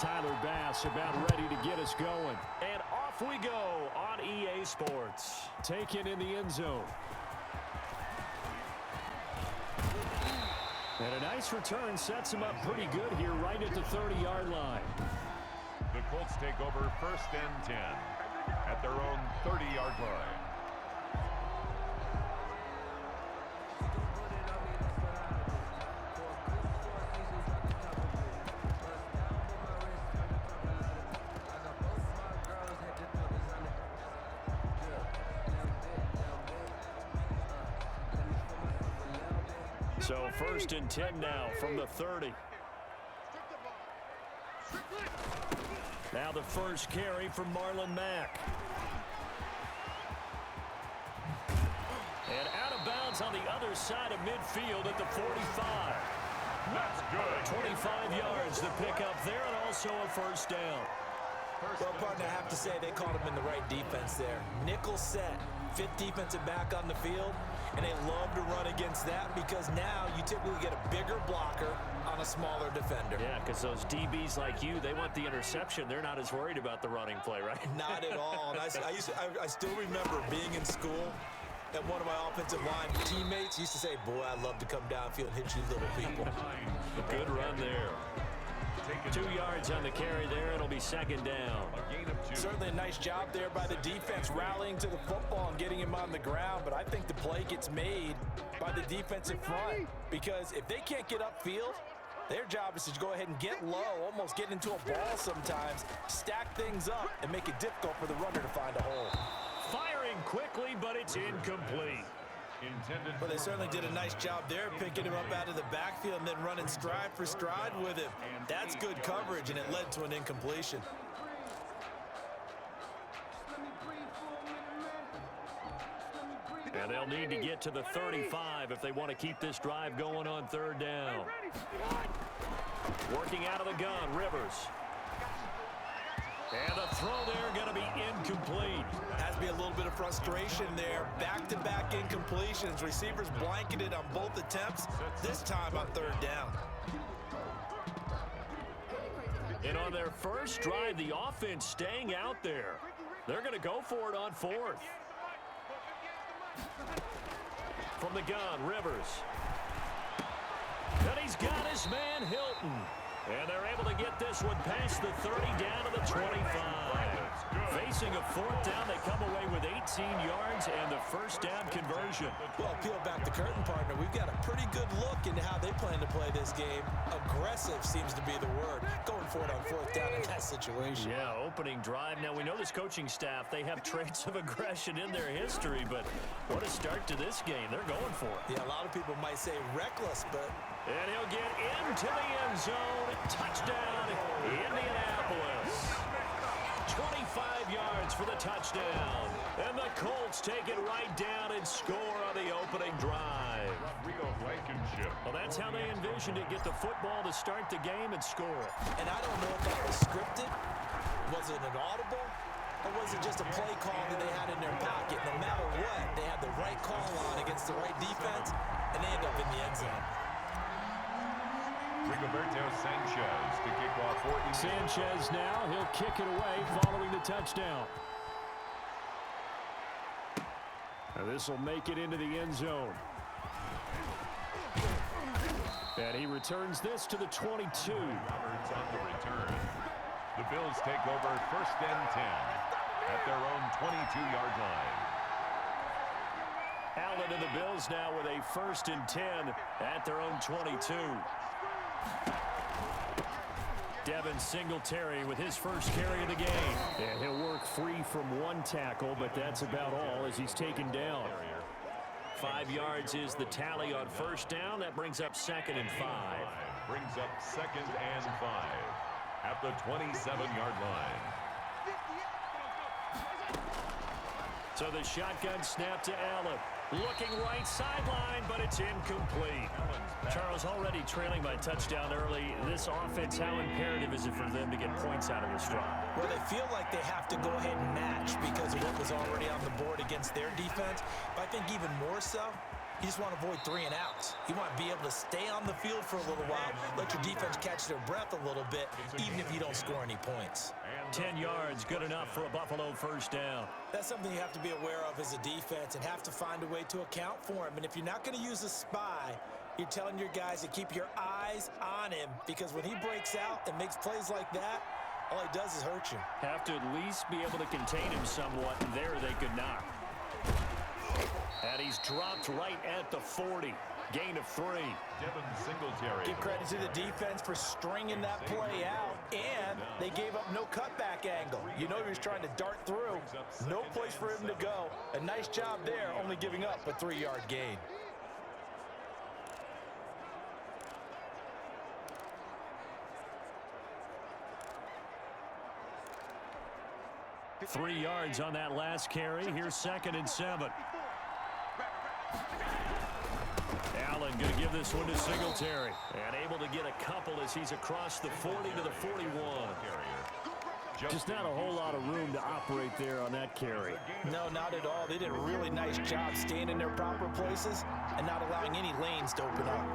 Tyler Bass about ready to get us going. And off we go on EA Sports. Taken in the end zone. And a nice return sets him up pretty good here right at the 30-yard line. The Colts take over 1st and 10 at their own 30-yard line. So 1st and 10 now from the 30. Now the first carry from Marlon Mack. And out of bounds on the other side of midfield at the 45. That's good. 25 yards to pick up there, and also a 1st down. Well, partner, I have to say they called him in the right defense there. Nickel set, 5th defensive back on the field, and they love to run against that because now you typically get a bigger blocker on a smaller defender. Yeah, because those DBs like you, they want the interception. They're not as worried about the running play, right? Not at all. And I still remember being in school, and one of my offensive line teammates used to say, boy, I'd love to come downfield and hit you little people. A good run there. 2 yards on the carry there. It'll be 2nd down. Certainly a nice job there by the defense rallying to the football and getting him on the ground, but I think the play gets made by the defensive front because if they can't get upfield, their job is to go ahead and get low, almost get into a ball sometimes, stack things up, and make it difficult for the runner to find a hole. Firing quickly, but it's incomplete. Well, they certainly did a nice job there, picking him up out of the backfield and then running stride for stride with him. That's good coverage, and it led to an incompletion. And they'll need to get to the 35 if they want to keep this drive going on 3rd down. Working out of the gun, Rivers. And the throw there going to be incomplete. Has to be a little bit of frustration there. Back-to-back incompletions. Receivers blanketed on both attempts, this time on 3rd down. And on their first drive, the offense staying out there. They're going to go for it on 4th. From the gun, Rivers. And he's got his man, Hilton. And they're able to get this one past the 30 down to the 25. Facing a 4th down, they come away with 18 yards and the 1st down conversion. Well, peel back the curtain, partner. We've got a pretty good look into how they plan to play this game. Aggressive seems to be the word. Going for it on 4th down in that situation. Yeah, opening drive. Now, we know this coaching staff, they have traits of aggression in their history, but what a start to this game. They're going for it. Yeah, a lot of people might say reckless, but... And he'll get into the end zone. Touchdown, Indianapolis. 25 yards for the touchdown. And the Colts take it right down and score on the opening drive. Well, that's how they envisioned it. Get the football to start the game and score. And I don't know if that was scripted. Was it an audible? Or was it just a play call that they had in their pocket? No matter what, they had the right call on against the right defense, and they end up in the end zone. Rigoberto Sanchez to kick off 14. Sanchez now, he'll kick it away following the touchdown. Now this will make it into the end zone. And he returns this to the 22. Roberts on the return. The Bills take over 1st and 10 at their own 22-yard line. Allen and the Bills now with a 1st and 10 at their own 22. Devin Singletary with his first carry of the game. And he'll work free from 1 tackle, but that's about all as he's taken down. 5 yards is the tally on 1st down. That brings up 2nd and 5. Brings up 2nd and 5 at the 27-yard line. So the shotgun snap to Allen. Looking right sideline, but it's incomplete. Charles, already trailing by touchdown early. This offense, how imperative is it for them to get points out of this drive? Well, they feel like they have to go ahead and match because of what was already on the board against their defense. But I think even more so, You just want to avoid 3 and outs. You want to be able to stay on the field for a little while, let your defense catch their breath a little bit, even if you don't score any points. 10 yards, good enough for a Buffalo first down. That's something you have to be aware of as a defense and have to find a way to account for him. And if you're not going to use a spy, you're telling your guys to keep your eyes on him, because when he breaks out and makes plays like that, all he does is hurt you. Have to at least be able to contain him somewhat, and there they could not. And he's dropped right at the 40. Gain of 3. Give credit to the defense for stringing that play out, and they gave up no cutback angle. You know he was trying to dart through. No place for him to go. A nice job there, only giving up a 3-yard gain. Three yards on that last carry. Here's 2nd and 7. Allen going to give this one to Singletary. And able to get a couple as he's across the 40 to the 41. Just not a whole lot of room to operate there on that carry. No, not at all. They did a really nice job staying in their proper places and not allowing any lanes to open up.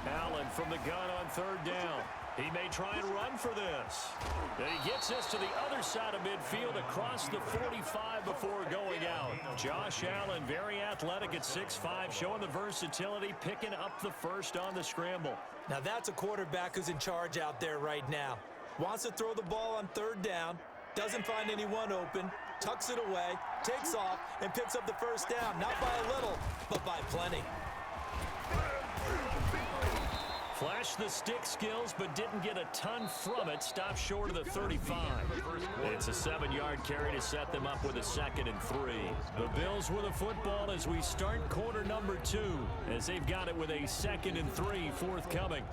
Allen from the gun on 3rd down. He may try and run for this. And he gets this to the other side of midfield across the 45 before going out. Josh Allen, very athletic at 6'5", showing the versatility, picking up the first on the scramble. Now that's a quarterback who's in charge out there right now. Wants to throw the ball on 3rd down, doesn't find anyone open, tucks it away, takes off, and picks up the first down. Not by a little, but by plenty. Flashed the stick skills, but didn't get a ton from it. Stopped short of the 35. It's a 7-yard carry to set them up with a 2nd and 3. The Bills with a football as we start quarter number 2, as they've got it with a 2nd and 3 forthcoming.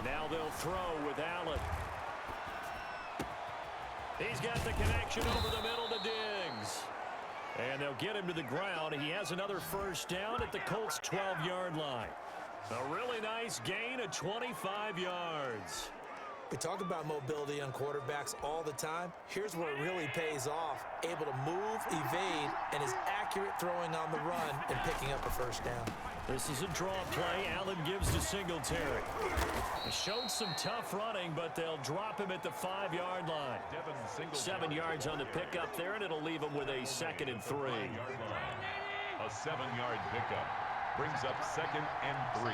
Now they'll throw with Allen. He's got the connection over the middle to Diggs. And they'll get him to the ground. He has another first down at the Colts' 12-yard line. A really nice gain of 25 yards. We talk about mobility on quarterbacks all the time. Here's where it really pays off. Able to move, evade, and is accurate throwing on the run and picking up a first down. This is a draw play. Allen gives to Singletary. He showed some tough running, but they'll drop him at the 5-yard line. 7 yards on the pickup there, and it'll leave him with a 2nd and 3. A 7-yard pickup brings up 2nd and 3.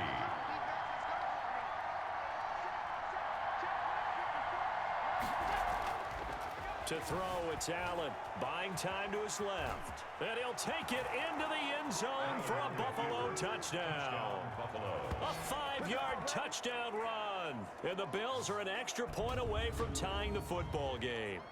To throw, it's Allen. Buying time to his left. And he'll take it into the end zone for a Buffalo touchdown. A 5-yard touchdown run. And the Bills are an extra point away from tying the football game.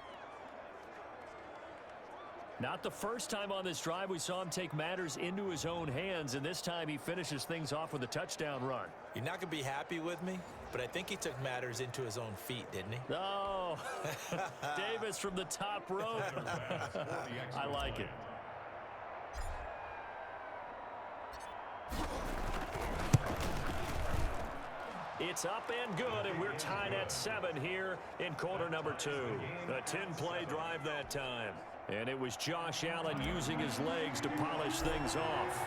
Not the first time on this drive we saw him take matters into his own hands, and this time he finishes things off with a touchdown run. You're not going to be happy with me, but I think he took matters into his own feet, didn't he? Oh, Davis from the top rope. I like it. It's up and good, and we're tied at 7 here in quarter number 2. A 10-play drive that time. And it was Josh Allen using his legs to polish things off.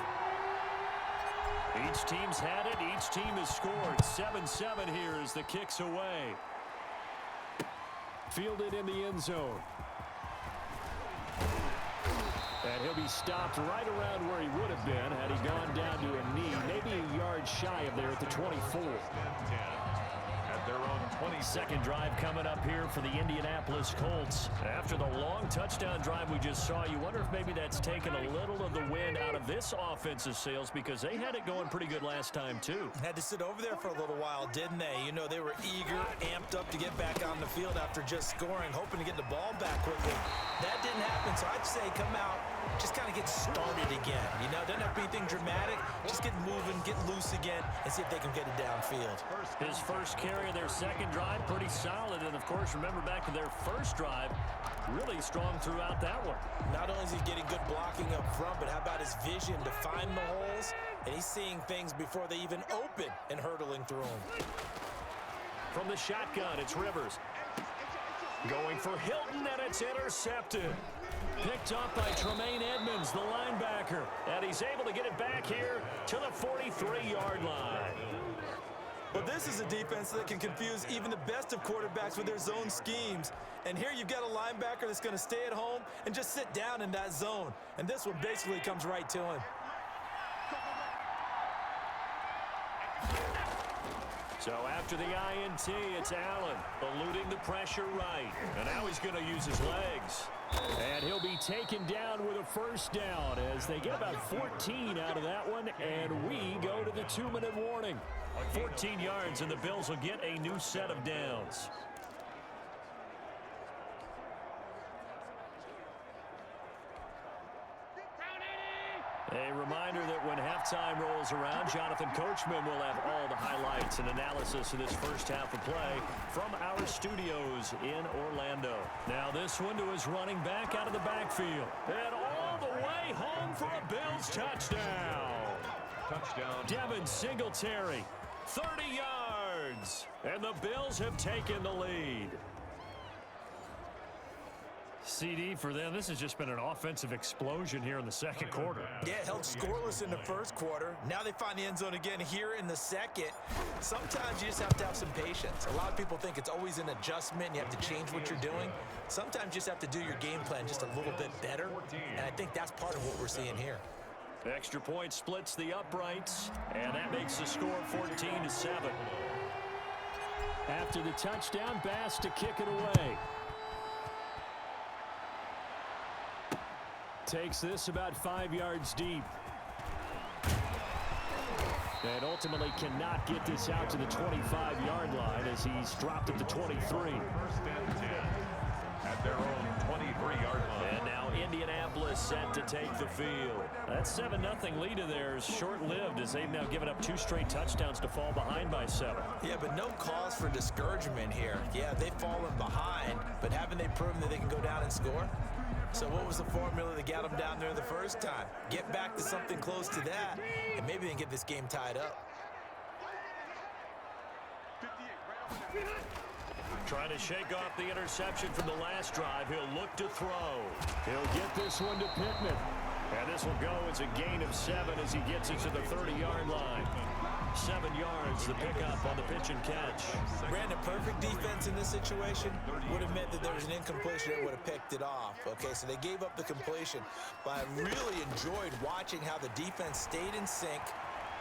Each team's had it. Each team has scored. 7-7 here as the kick's away. Fielded in the end zone. And he'll be stopped right around where he would have been had he gone down to a knee, maybe a yard shy of there at the 24. At their own 20. Second drive coming up here for the Indianapolis Colts. After the long touchdown drive we just saw, you wonder if maybe that's taken a little of the wind out of this offensive sails, because they had it going pretty good last time too. Had to sit over there for a little while, didn't they? You know, they were eager, amped up to get back on the field after just scoring, hoping to get the ball back quickly. That didn't happen, so I'd say come out just kind of get started again. You know, doesn't have to be anything dramatic. Just get moving, get loose again, and see if they can get it downfield. His first carry of their second drive, pretty solid. And, of course, remember back to their first drive, really strong throughout that one. Not only is he getting good blocking up front, but how about his vision to find the holes? And he's seeing things before they even open and hurtling through them. From the shotgun, it's Rivers. Going for Hilton, and it's intercepted. Picked up by Tremaine Edmonds, the linebacker. And he's able to get it back here to the 43-yard line. Well, this is a defense that can confuse even the best of quarterbacks with their zone schemes. And here you've got a linebacker that's going to stay at home and just sit down in that zone. And this one basically comes right to him. So after the INT, it's Allen eluding the pressure right. And now he's going to use his legs. And he'll be taken down with a first down as they get about 14 out of that one. And we go to the 2-minute warning. 14 yards, and the Bills will get a new set of downs. A reminder that when halftime rolls around, Jonathan Coachman will have all the highlights and analysis of this first half of play from our studios in Orlando. Now this one to his running back out of the backfield. And all the way home for a Bills touchdown. Touchdown. Devin Singletary, 30 yards. And the Bills have taken the lead. CD for them. This has just been an offensive explosion here in the second quarter. Yeah, held scoreless in the first quarter. Now they find the end zone again here in the second. Sometimes you just have to have some patience. A lot of people think it's always an adjustment and you have to change what you're doing. Sometimes you just have to do your game plan just a little bit better. And I think that's part of what we're seeing here. Extra point splits the uprights, and that makes the score 14-7. After the touchdown, Bass to kick it away. Takes this about 5 yards deep. And ultimately cannot get this out to the 25-yard line as he's dropped at the 23. First and 10 at their own 23-yard line. And now Indianapolis set to take the field. That 7-0 lead of theirs short-lived as they've now given up 2 straight touchdowns to fall behind by 7. Yeah, but no cause for discouragement here. Yeah, they've fallen behind, but haven't they proven that they can go down and score? So what was the formula that got them down there the first time? Get back to something close to that, and maybe they can get this game tied up. Trying to shake off the interception from the last drive. He'll look to throw. He'll get this one to Pittman. And this will go as a gain of 7 as he gets it to the 30-yard line. 7 yards, the pickup on the pitch and catch. Brandon, perfect defense in this situation would have meant that there was an incompletion that would have picked it off. Okay, so they gave up the completion. But I really enjoyed watching how the defense stayed in sync,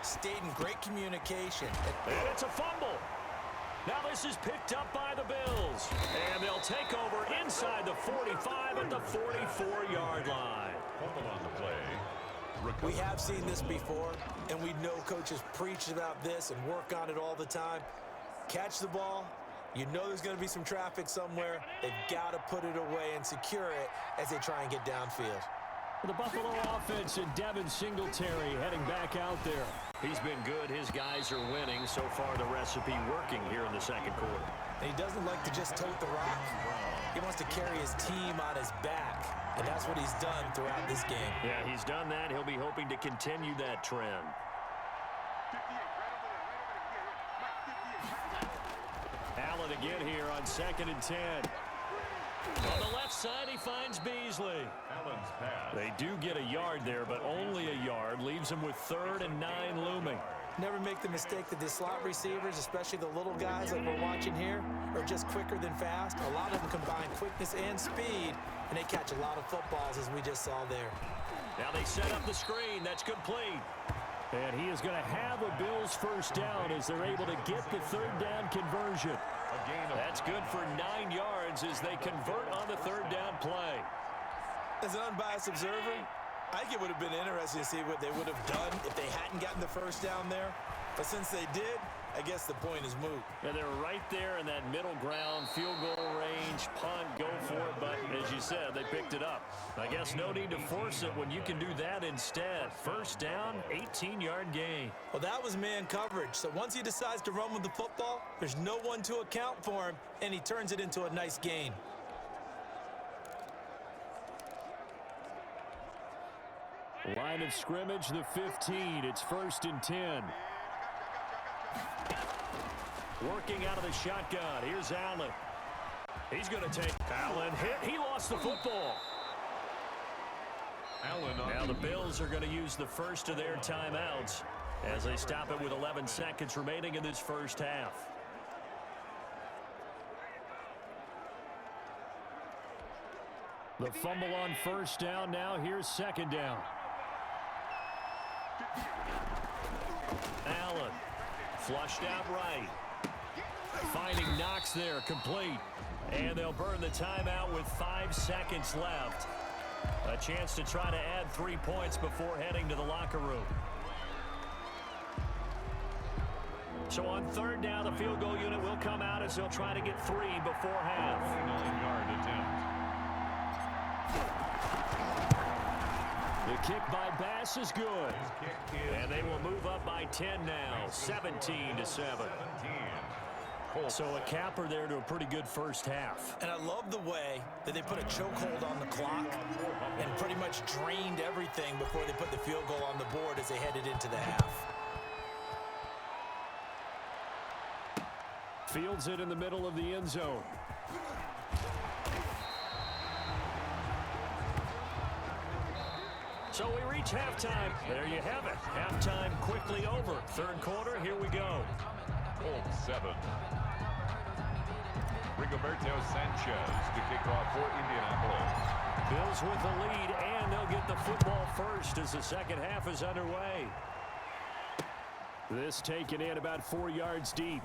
stayed in great communication. And it's a fumble. Now this is picked up by the Bills. And they'll take over inside the 45 at the 44-yard line. Fumble on the play. We have seen this before, and we know coaches preach about this and work on it all the time. Catch the ball. You know there's going to be some traffic somewhere. They've got to put it away and secure it as they try and get downfield. The Buffalo offense and Devin Singletary heading back out there. He's been good. His guys are winning. So far, the recipe working here in the second quarter. And he doesn't like to just tote the rock. He wants to carry his team on his back, and that's what he's done throughout this game. Yeah, he's done that. He'll be hoping to continue that trend. Allen again here on 2nd and 10. On the left side, he finds Beasley. Allen's pass. They do get a yard there, but only a yard. Leaves him with 3rd and 9 looming. Never make the mistake that the slot receivers, especially the little guys like we're watching here, are just quicker than fast. A lot of them combine quickness and speed, and they catch a lot of footballs, as we just saw there. Now they set up the screen. That's complete. And he is going to have a Bills first down as they're able to get the 3rd down conversion. That's good for 9 yards as they convert on the 3rd down play. As an unbiased observer, I think it would have been interesting to see what they would have done if they hadn't gotten the first down there. But since they did, I guess the point is moot. And they're right there in that middle ground, field goal range, punt, go for it. But as you said, they picked it up. I guess no need to force it when you can do that instead. First down, 18-yard gain. Well, that was man coverage. So once he decides to run with the football, there's no one to account for him, and he turns it into a nice gain. Line of scrimmage, the 15. It's 1st and 10. Working out of the shotgun. Here's Allen. He's going to take Allen. Hit. He lost the football. Now the Bills are going to use the first of their timeouts as they stop it with 11 seconds remaining in this first half. The fumble on first down. Now here's 2nd down. Allen flushed out right. Finding Knox there, complete. And they'll burn the timeout with 5 seconds left. A chance to try to add 3 points before heading to the locker room. So on 3rd down, the field goal unit will come out as they'll try to get 3 before half. 9-yard attempt. The kick by Bass is good. And they will move up by 10 now, 17-7. So a capper there to a pretty good first half. And I love the way that they put a chokehold on the clock and pretty much drained everything before they put the field goal on the board as they headed into the half. Fields it in the middle of the end zone. So we reach halftime. There you have it. Halftime quickly over. 3rd quarter, here we go. Colts 7. Rigoberto Sanchez to kick off for Indianapolis. Bills with the lead, and they'll get the football first as the second half is underway. This taken in about 4 yards deep.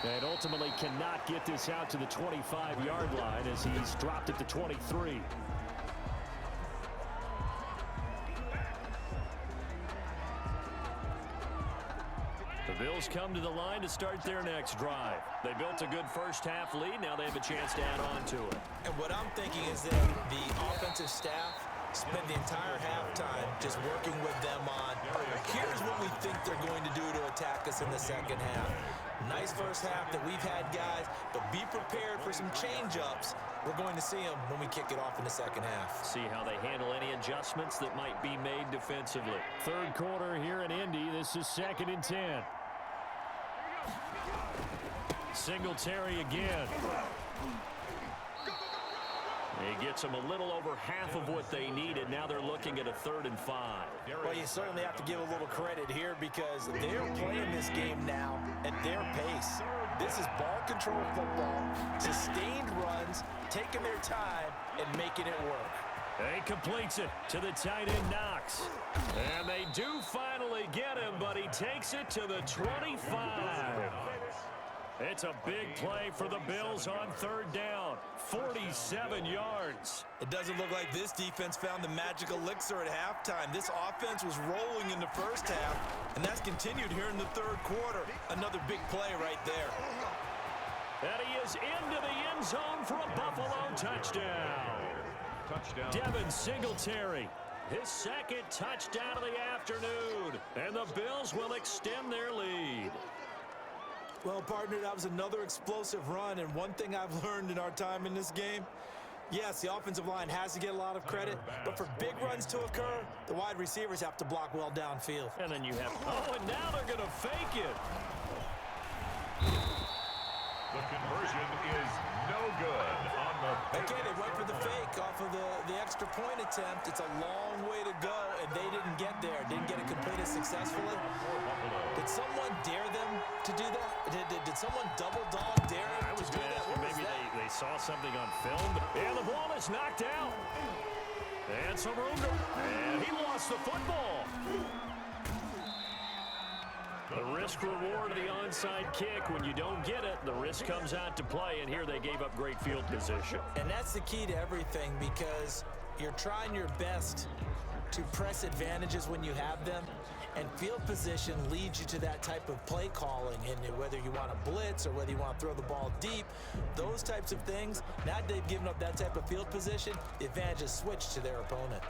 And ultimately cannot get this out to the 25-yard line as he's dropped it to 23. The Bills come to the line to start their next drive. They built a good first half lead. Now they have a chance to add on to it. And what I'm thinking is that the offensive staff spent the entire halftime just working with them on, here's what we think they're going to do to attack us in the second half. Nice first half that we've had, guys, but be prepared for some change-ups. We're going to see them when we kick it off in the second half. See how they handle any adjustments that might be made defensively. 3rd quarter here in Indy. This is 2nd and 10. Singletary again. He gets them a little over half of what they needed. Now they're looking at a 3rd and 5. Well, you certainly have to give a little credit here because they're playing this game now at their pace. This is ball control football, sustained runs, taking their time and making it work. He completes it to the tight end Knox. And they do finally get him, but he takes it to the 25. It's a big play for the Bills on 3rd down. 47 yards. It doesn't look like this defense found the magic elixir at halftime. This offense was rolling in the first half, and that's continued here in the 3rd quarter. Another big play right there. And he is into the end zone for a Buffalo touchdown. Devin Singletary, his 2nd touchdown of the afternoon. And the Bills will extend their lead. Well, partner, that was another explosive run, and one thing I've learned in our time in this game, yes, the offensive line has to get a lot of credit, but for big runs to occur, the wide receivers have to block well downfield. And then you have, and now they're going to fake it. The conversion is no good on the... Okay, they went for the fake off of the extra point attempt. It's a long way to go, and they didn't get there. Didn't get it completed successfully. Did someone dare them to do that? Did someone double dog dare them to do that? Maybe they saw something on film. And the ball is knocked out. And some room to... And he lost the football. The risk-reward of the onside kick. When you don't get it, the risk comes out to play, and here they gave up great field position. And that's the key to everything because you're trying your best to press advantages when you have them, and field position leads you to that type of play calling. And whether you want to blitz or whether you want to throw the ball deep, those types of things, now that they've given up that type of field position, the advantage is switched to their opponent.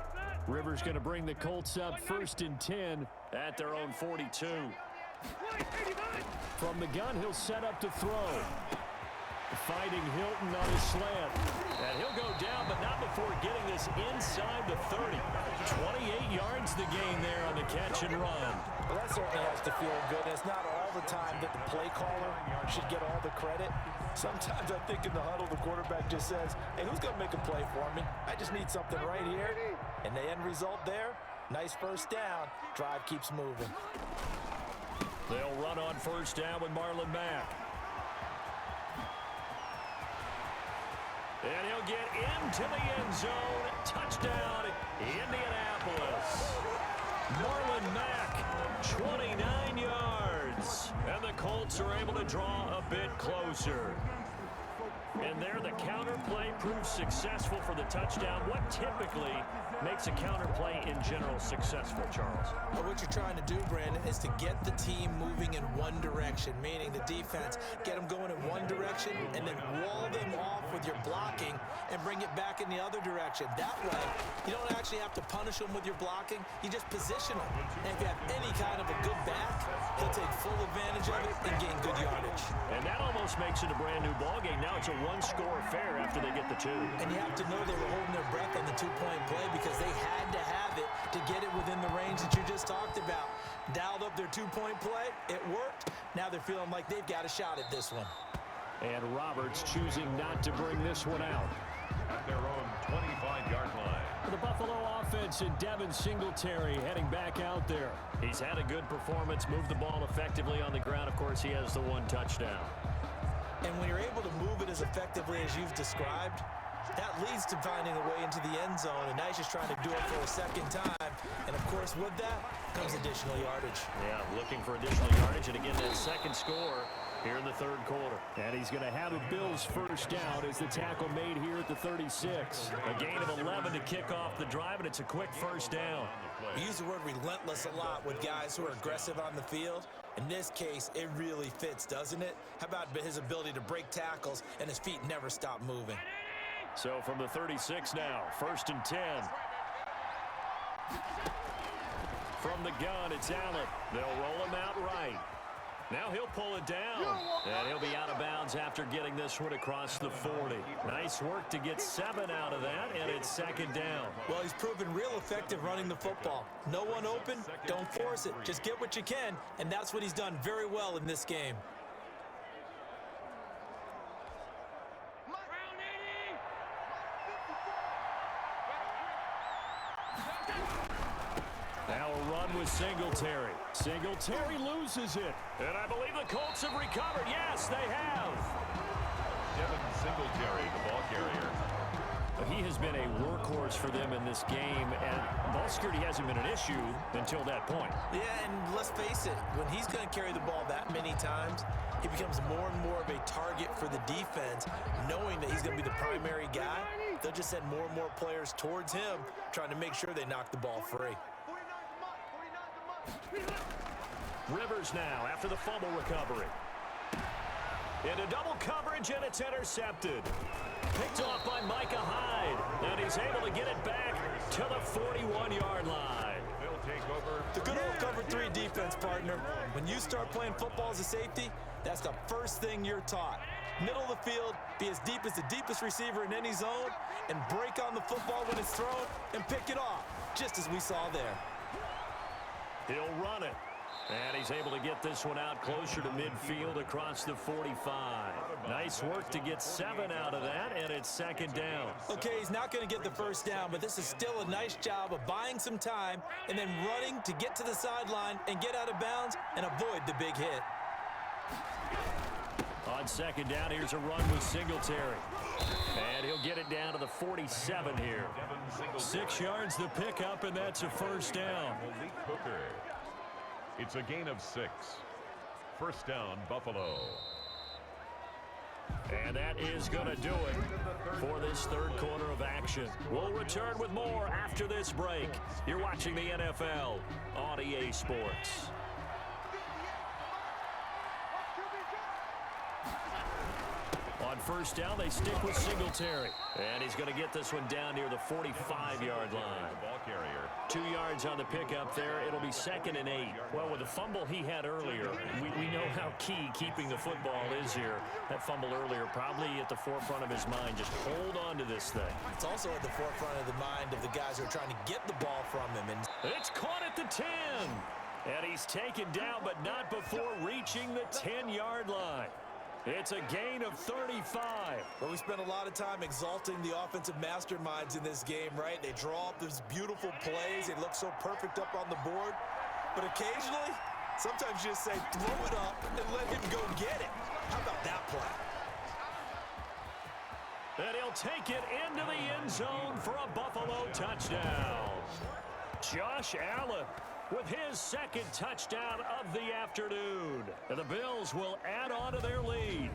Rivers going to bring the Colts up 1st and 10 at their own 42. From the gun, he'll set up to throw. Fighting Hilton on his slant. And he'll go down, but not before getting this inside the 30. 28 yards the gain there on the catch and run. Well, that certainly has to feel good. It's not all the time that the play caller should get all the credit. Sometimes I think in the huddle, the quarterback just says, hey, who's going to make a play for me? I just need something right here. And the end result there, nice first down. Drive keeps moving. They'll run on first down with Marlon Mack. And he'll get into the end zone. Touchdown, Indianapolis. Marlon Mack, 29 yards. And the Colts are able to draw a bit closer. And there the counter play proves successful for the touchdown. What typically makes a counter play in general successful, Charles? Well, what you're trying to do, Brandon, is to get the team moving in one direction, meaning the defense, get them going in one direction and then wall them off with your blocking and bring it back in the other direction. That way, you don't actually have to punish them with your blocking. You just position them. And if you have any kind of a good back, he'll take full advantage of it and gain good yardage. And that almost makes it a brand new ball game. Now it's a one-score affair after they get the two. And you have to know they were holding their breath on the two-point play because they had to have it to get it within the range that you just talked about. Dialed up their two-point play. It worked. Now they're feeling like they've got a shot at this one. And Roberts choosing not to bring this one out. At their own 25-yard line. For the Buffalo offense and Devin Singletary heading back out there. He's had a good performance, moved the ball effectively on the ground. Of course, he has the one touchdown. And when you're able to move it as effectively as you've described, that leads to finding a way into the end zone. And Nice is trying to do it for a second time. And, of course, with that comes additional yardage. Yeah, looking for additional yardage. And, again, that second score here in the third quarter. And he's going to have a Bills first down as the tackle made here at the 36. A gain of 11 to kick off the drive, and it's a quick first down. We use the word relentless a lot with guys who are aggressive on the field. In this case, it really fits, doesn't it? How about his ability to break tackles and his feet never stop moving? So from the 36 now, 1st and 10. From the gun, it's Allen. They'll roll him out right. Now he'll pull it down, and he'll be out of bounds after getting this one across the 40. Nice work to get 7 out of that, and it's second down. Well, he's proven real effective running the football. No one open, don't force it. Just get what you can, and that's what he's done very well in this game. Now a run with Singletary. Singletary loses it. And I believe the Colts have recovered. Yes, they have. Devin Singletary, the ball carrier. He has been a workhorse for them in this game, and ball security hasn't been an issue until that point. Yeah, and let's face it, when he's going to carry the ball that many times, he becomes more and more of a target for the defense, knowing that he's going to be the primary guy. They'll just send more and more players towards him, trying to make sure they knock the ball free. Rivers now after the fumble recovery. Into double coverage, and it's intercepted. Picked off by Micah Hyde, and he's able to get it back to the 41-yard line. They'll take over. The good old cover 3 defense, partner. When you start playing football as a safety, that's the first thing you're taught. Middle of the field, be as deep as the deepest receiver in any zone, and break on the football when it's thrown, and pick it off, just as we saw there. He'll run it. And he's able to get this one out closer to midfield across the 45. Nice work to get 7 out of that, and it's second down. Okay, he's not going to get the first down, but this is still a nice job of buying some time and then running to get to the sideline and get out of bounds and avoid the big hit. On second down, here's a run with Singletary. And he'll get it down to the 47 here. 6 yards the pickup, and that's a first down. It's a gain of 6. First down, Buffalo. And that is going to do it for this third quarter of action. We'll return with more after this break. You're watching the NFL on EA Sports. On first down, they stick with Singletary. And he's going to get this one down near the 45-yard line. Ball carrier. 2 yards on the pickup there. It'll be 2nd and 8. Well, with the fumble he had earlier, we know how key keeping the football is here. That fumble earlier probably at the forefront of his mind. Just hold on to this thing. It's also at the forefront of the mind of the guys who are trying to get the ball from him. And it's caught at the 10. And he's taken down, but not before reaching the 10-yard line. It's a gain of 35. Well, we spent a lot of time exalting the offensive masterminds in this game, right? They draw up these beautiful plays. They look so perfect up on the board. But occasionally, sometimes you just say, throw it up and let him go get it. How about that play? And he'll take it into the end zone for a Buffalo touchdown. Josh Allen with his 2nd touchdown of the afternoon. And the Bills will add on to their lead.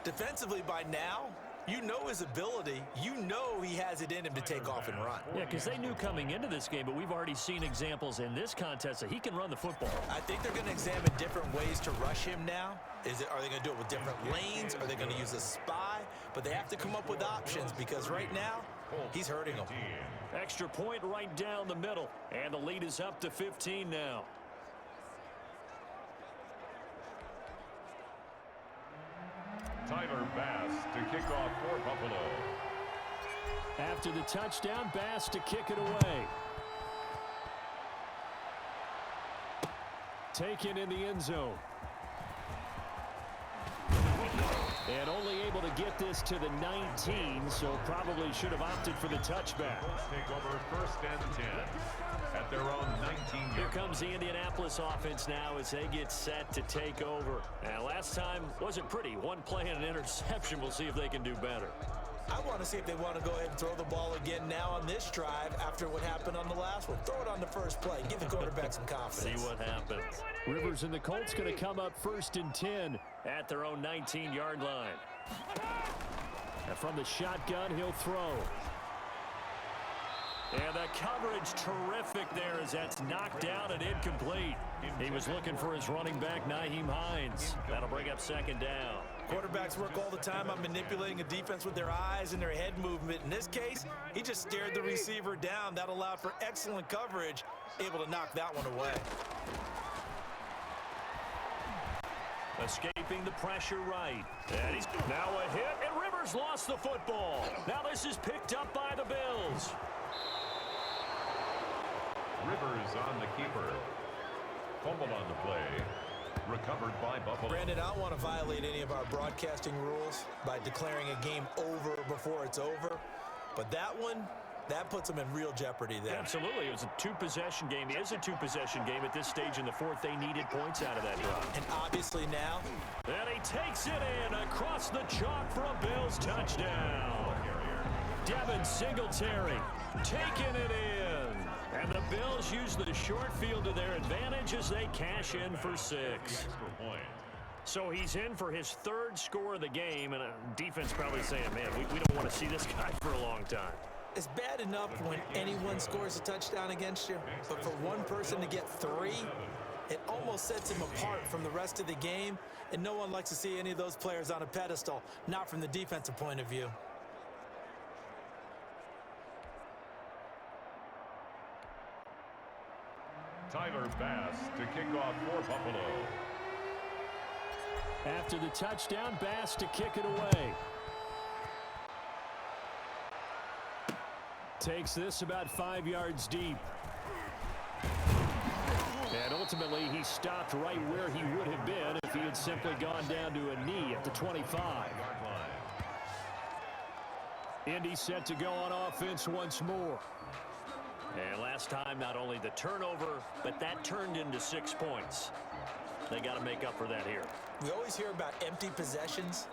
Defensively by now, you know his ability. You know he has it in him to take off and run. Yeah, because they knew coming into this game, but we've already seen examples in this contest that he can run the football. I think they're going to examine different ways to rush him now. Are they going to do it with different lanes? Are they going to use a spy? But they have to come up with options because right now, he's hurting them. Extra point right down the middle. And the lead is up to 15 now. Tyler Bass to kick off for Buffalo. After the touchdown, Bass to kick it away. Taken in the end zone. And only able to get this to the 19, so probably should have opted for the touchback. Colts take over 1st and 10 at their own 19. Here comes the Indianapolis offense now as they get set to take over. And last time wasn't pretty. One play and an interception. We'll see if they can do better. I want to see if they want to go ahead and throw the ball again now on this drive after what happened on the last one. Throw it on the first play. Give the quarterback some confidence. See what happens. Rivers and the Colts going to come up 1st and 10 at their own 19-yard line. And from the shotgun, he'll throw. And the coverage terrific there as that's knocked down and incomplete. He was looking for his running back, Nyheim Hines. That'll bring up 2nd down. Quarterbacks work all the time on manipulating a defense with their eyes and their head movement. In this case, he just stared the receiver down. That allowed for excellent coverage, able to knock that one away. Escaping the pressure right. And he's now a hit, and Rivers lost the football. Now this is picked up by the Bills. Rivers on the keeper. Fumble on the play. Recovered by Buffalo. Brandon, I don't want to violate any of our broadcasting rules by declaring a game over before it's over. But that one, that puts them in real jeopardy there. Absolutely. It was a 2-possession game. It is a 2-possession game at this stage in the 4th. They needed points out of that drive. And obviously now. And he takes it in across the chalk for a Bills touchdown. Devin Singletary taking it in. And the Bills use the short field to their advantage as they cash in for 6. So he's in for his 3rd score of the game, and defense probably saying, man, we don't want to see this guy for a long time. It's bad enough when anyone scores a touchdown against you, but for one person to get 3, it almost sets him apart from the rest of the game, and no one likes to see any of those players on a pedestal, not from the defensive point of view. Tyler Bass to kick off for Buffalo. After the touchdown, Bass to kick it away. Takes this about 5 yards deep. And ultimately, he stopped right where he would have been if he had simply gone down to a knee at the 25. Indy set to go on offense once more. And last time, not only the turnover, but that turned into 6 points. They got to make up for that here. We always hear about empty possessions.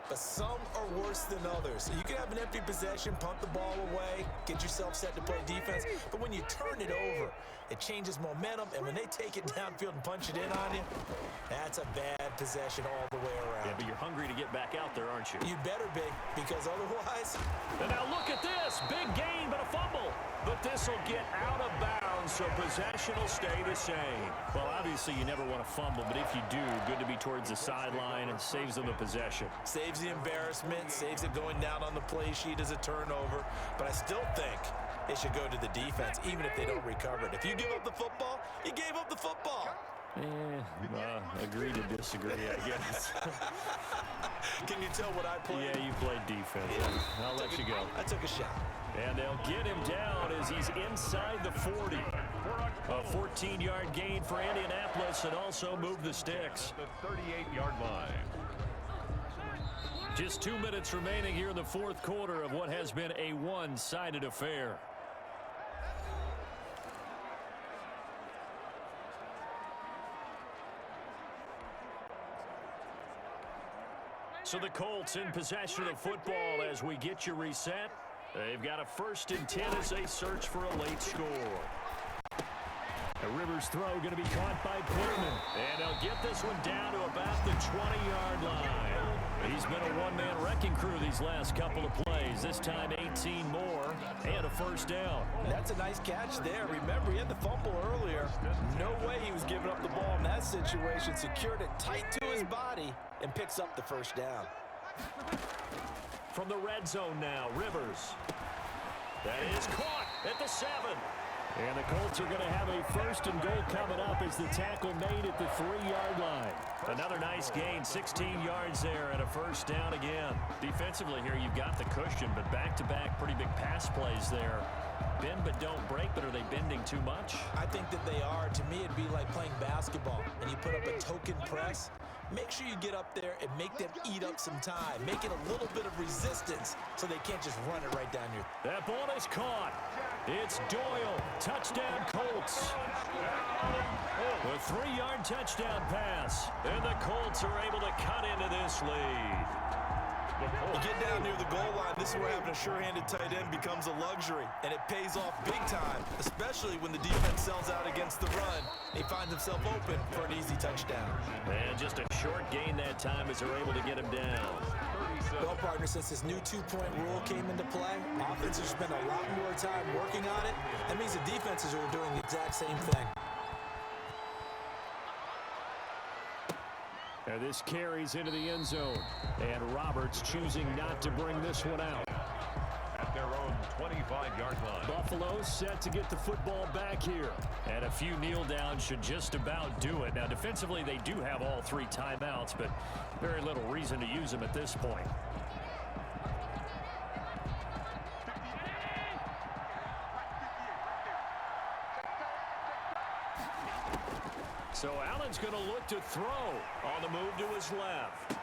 but some are worse than others. You can have an empty possession, punt the ball away, get yourself set to play defense, but when you turn it over, it changes momentum, and when they take it downfield and punch it in on you, that's a bad possession all the way around. Yeah, but you're hungry to get back out there, aren't you? You better be, because otherwise... And now look at this. Big gain, but a fumble. But this will get out of bounds, so possession will stay the same. Well, obviously you never want to fumble, but if you do, good to be towards the sideline and saves them the possession. Saves the embarrassment, saves it going down on the play sheet as a turnover, but I still think it should go to the defense, even if they don't recover it. If you give up the football, you gave up the football. Agree to disagree, I guess. Can you tell what I played? Yeah, you played defense. Yeah. I'll let you go. I took a shot. And they'll get him down as he's inside the 40. A 14-yard gain for Indianapolis and also move the sticks. The 38-yard line. Just 2 minutes remaining here in the fourth quarter of what has been a one-sided affair. So the Colts in possession of the football as we get you reset. They've got a 1st and 10 as they search for a late score. A Rivers throw going to be caught by Portman. And they'll get this one down to about the 20-yard line. He's been a one-man wrecking crew these last couple of plays. This time 18 more and a 1st down. That's a nice catch there. Remember, he had the fumble earlier. No way he was giving up the ball in that situation. Secured it tight to his body and picks up the 1st down. From the red zone now, Rivers. That is caught at the 7. And the Colts are going to have a 1st and goal coming up as the tackle made at the 3-yard line. Another nice gain, 16 yards there and a 1st down again. Defensively here, you've got the cushion, but back-to-back pretty big pass plays there. Bend but don't break, but are they bending too much? I think that they are. To me, it'd be like playing basketball, and you put up a token press. Make sure you get up there and make them eat up some time. Make it a little bit of resistance so they can't just run it right down your... That ball is caught. It's Doyle. Touchdown, Colts. A 3-yard touchdown pass. And the Colts are able to cut into this lead. You get down near the goal line, this is where having a sure-handed tight end becomes a luxury, and it pays off big time, especially when the defense sells out against the run. He finds himself open for an easy touchdown. And just a short gain that time as they're able to get him down. Well, partner, since this new two-point rule came into play, offenses spend a lot more time working on it. That means the defenses are doing the exact same thing. And this carries into the end zone. And Roberts choosing not to bring this one out. At their own 25-yard line. Buffalo set to get the football back here. And a few kneel downs should just about do it. Now, defensively, they do have all 3 timeouts, but very little reason to use them at this point. So Allen's going to look to throw on the move to his left.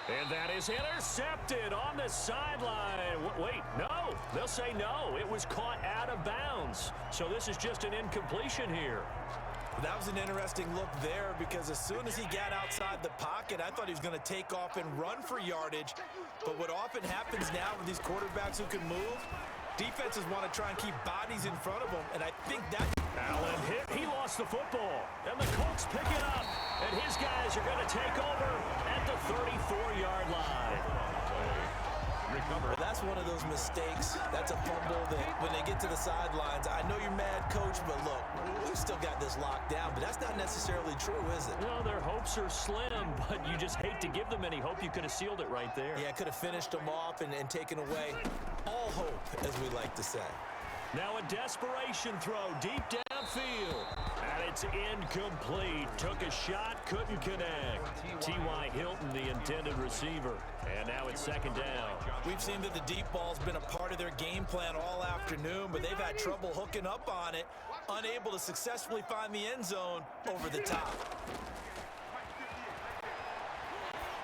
And that is intercepted on the sideline. Wait, no. They'll say no. It was caught out of bounds. So this is just an incompletion here. That was an interesting look there because as soon as he got outside the pocket, I thought he was going to take off and run for yardage. But what often happens now with these quarterbacks who can move, defenses want to try and keep bodies in front of them, and I think that... Allen hit. He lost the football. And the Colts pick it up. And his guys are going to take over at the 34-yard line. Well, that's one of those mistakes. That's a fumble that when they get to the sidelines, I know you're mad, Coach, but look, we've still got this locked down. But that's not necessarily true, is it? Well, their hopes are slim, but you just hate to give them any hope. You could have sealed it right there. Yeah, could have finished them off and taken away all hope, as we like to say. Now a desperation throw deep downfield. And it's incomplete. Took a shot, couldn't connect. T.Y. Hilton, the intended receiver. And now it's 2nd down. We've seen that the deep ball's been a part of their game plan all afternoon, but they've had trouble hooking up on it, unable to successfully find the end zone over the top.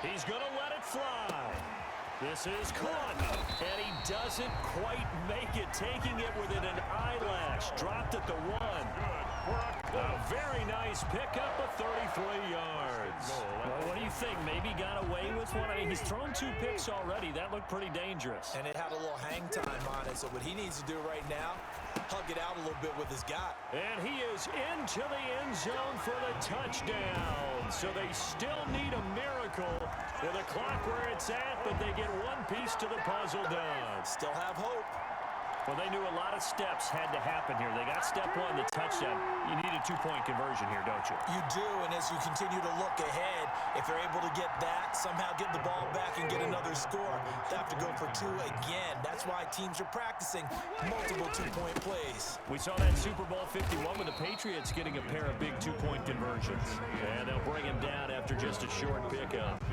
He's going to let it fly. This is caught, and he doesn't quite make it, taking it within an eyelash. Dropped at the 1. A very nice pickup of 33 yards. Well, what do you think? Maybe got away with one? I mean, he's thrown 2 picks already. That looked pretty dangerous. And it had a little hang time on it, so what he needs to do right now, hug it out a little bit with his guy. And he is into the end zone for the touchdown. So they still need a miracle with a clock where it's at, but they get one piece to the puzzle done. Still have hope. Well, they knew a lot of steps had to happen here. They got step 1, the touchdown. You need a 2-point conversion here, don't you? You do, and as you continue to look ahead, if they're able to get that, somehow get the ball back and get another score, they have to go for 2 again. That's why teams are practicing multiple 2-point plays. We saw that Super Bowl 51 with the Patriots getting a pair of big 2-point conversions. And they'll bring him down after just a short pickup.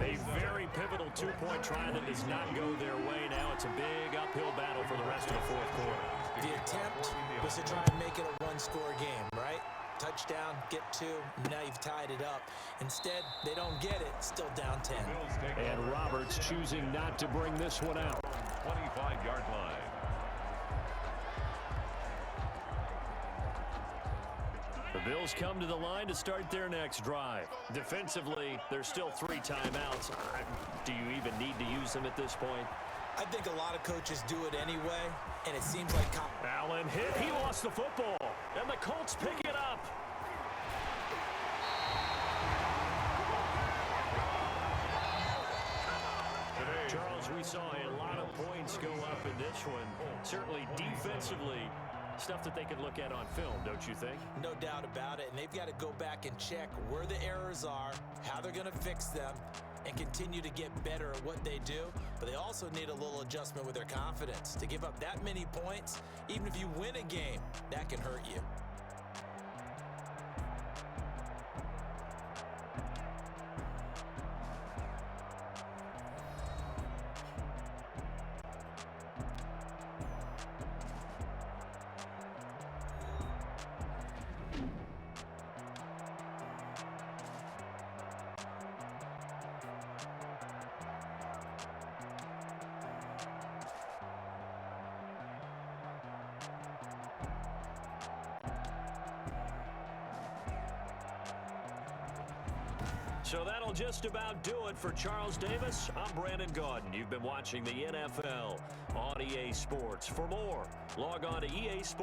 A very pivotal 2-point try that does not go their way. Now it's a big uphill battle for the rest of the fourth quarter. The attempt was to try and make it a 1-score game, right? Touchdown, get 2, now you've tied it up. Instead, they don't get it, still down 10. And Roberts choosing not to bring this one out. 25-yard line. The Bills come to the line to start their next drive. Defensively, there's still 3 timeouts. Do you even need to use them at this point? I think a lot of coaches do it anyway, and it seems like... Allen hit. He lost the football. And the Colts pick it up. Charles, we saw a lot of points go up in this one. Certainly defensively, stuff that they could look at on film, don't you think? No doubt about it, and they've got to go back and check where the errors are, how they're going to fix them, and continue to get better at what they do. But they also need a little adjustment with their confidence. To give up that many points, even if you win a game, that can hurt you. So that'll just about do it for Charles Davis. I'm Brandon Gaudin. You've been watching the NFL on EA Sports. For more, log on to EA Sports.